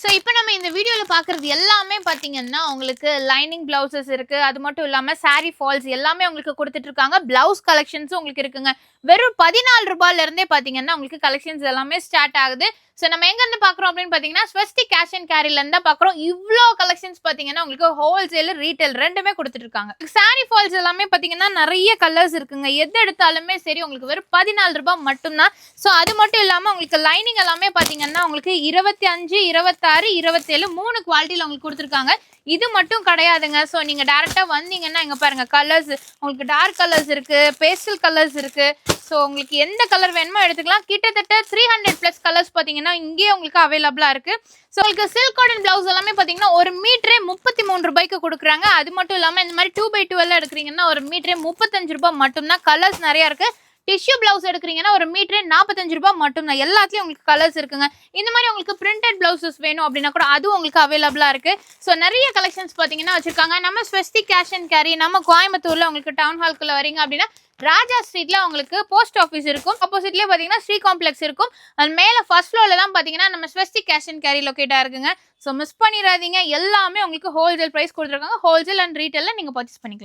So இப்போ நம்ம இந்த வீடியோவில் பார்க்குறது எல்லாமே பார்த்தீங்கன்னா உங்களுக்கு லைனிங் பிளவுசஸ் இருக்குது. அது மட்டும் இல்லாமல் சாரீ ஃபால்ஸ் எல்லாமே உங்களுக்கு கொடுத்துட்ருக்காங்க. ப்ளவுஸ் கலெக்ஷன்ஸும் உங்களுக்கு இருக்குங்க. வெறும் 14 ரூபாயிலேருந்தே பார்த்தீங்கன்னா உங்களுக்கு கலெக்ஷன்ஸ் எல்லாமே ஸ்டார்ட் ஆகுது. ஸோ நம்ம எங்கேருந்து பார்க்குறோம் அப்படின்னு பார்த்தீங்கன்னா ஸ்வஸ்தி கேஷ் அண்ட் கேரிலேருந்து தான் பார்க்குறோம். இவ்வளோ கலெக்ஷன்ஸ் பார்த்தீங்கன்னா உங்களுக்கு ஹோல்சேல் ரீட்டைல் ரெண்டுமே கொடுத்துட்ருக்காங்க. சாரீ ஃபால்ஸ் எல்லாமே பார்த்தீங்கன்னா நிறைய கலர்ஸ் இருக்குங்க. எது எடுத்தாலுமே சரி உங்களுக்கு வெறும் 14 ரூபாய் மட்டும்தான். ஸோ அது மட்டும் இல்லாமல் உங்களுக்கு லைனிங் எல்லாமே பார்த்தீங்கன்னா உங்களுக்கு 25, 26, 27 3 குவாலிட்டியில் உங்களுக்கு கொடுத்துருக்காங்க. இது மட்டும் கிடையாதுங்க. ஸோ நீங்கள் டேரெக்டாக வந்தீங்கன்னா இங்கே பாருங்கள் கலர்ஸ் உங்களுக்கு டார்க் கலர்ஸ் இருக்குது, பேஸ்டல் கலர்ஸ் இருக்குது. ஸோ உங்களுக்கு எந்த கலர் வேணுமோ எடுத்துக்கலாம். கிட்டத்தட்ட 300+ கலர்ஸ் பார்த்தீங்கன்னா இங்கேயே உங்களுக்கு அவைலபிளாக இருக்குது. ஸோ உங்களுக்கு சில்க் காட்டன் பிளவுஸ் எல்லாமே பார்த்தீங்கன்னா ஒரு மீட்டரே 33 ரூபாய்க்கு கொடுக்குறாங்க. அது மட்டும் இல்லாமல் இந்த மாதிரி 2x12 எடுக்கிறீங்கன்னா ஒரு மீட்டரே 35 ரூபாய் மட்டும்தான். கலர்ஸ் நிறையா இருக்குது. டிஷ்யூ பிளவுஸ் எடுக்கிறீங்கன்னா ஒரு மீட்டரே 45 ரூபாய் மட்டும்தான். எல்லாத்துலேயும் உங்களுக்கு கலர்ஸ் இருக்குங்க. இந்த மாதிரி உங்களுக்கு பிரிண்டட் பிளவுசஸ் வேணும் அப்படின்னா கூட அதுவும் உங்களுக்கு அவைலபிளாக இருக்குது. ஸோ நிறைய கலெக்ஷன்ஸ் பார்த்தீங்கன்னா வச்சுருக்காங்க. நம்ம ஸ்வஸ்தி கேஷ் அண்ட் கேரி நம்ம கோயம்புத்தூரில் உங்களுக்கு டவுன் ஹால்குள்ளே வரீங்க அப்படின்னா ராஜா ஸ்ட்ரீட்ல உங்களுக்கு போஸ்ட் ஆஃபீஸ் இருக்கும். ஆப்போசிட்லேயே பார்த்தீங்கன்னா ஸ்ரீ காம்ப்ளெக்ஸ் இருக்கும். அது மேலே ஃபர்ஸ்ட் ஃப்ளோரில் தான் பார்த்தீங்கன்னா நம்ம ஸ்வஸ்தி கேஷ் அண்ட் கேரி லொக்கேட்டாக இருக்குங்க. ஸோ மிஸ் பண்ணிடாதீங்க. எல்லாமே உங்களுக்கு ஹோல்சேல் ப்ரைஸ் கொடுத்துருக்காங்க. ஹோல்சேல் அண்ட் ரீட்டெயிலில் நீங்கள் பர்ச்சேஸ் பண்ணிக்கலாம்.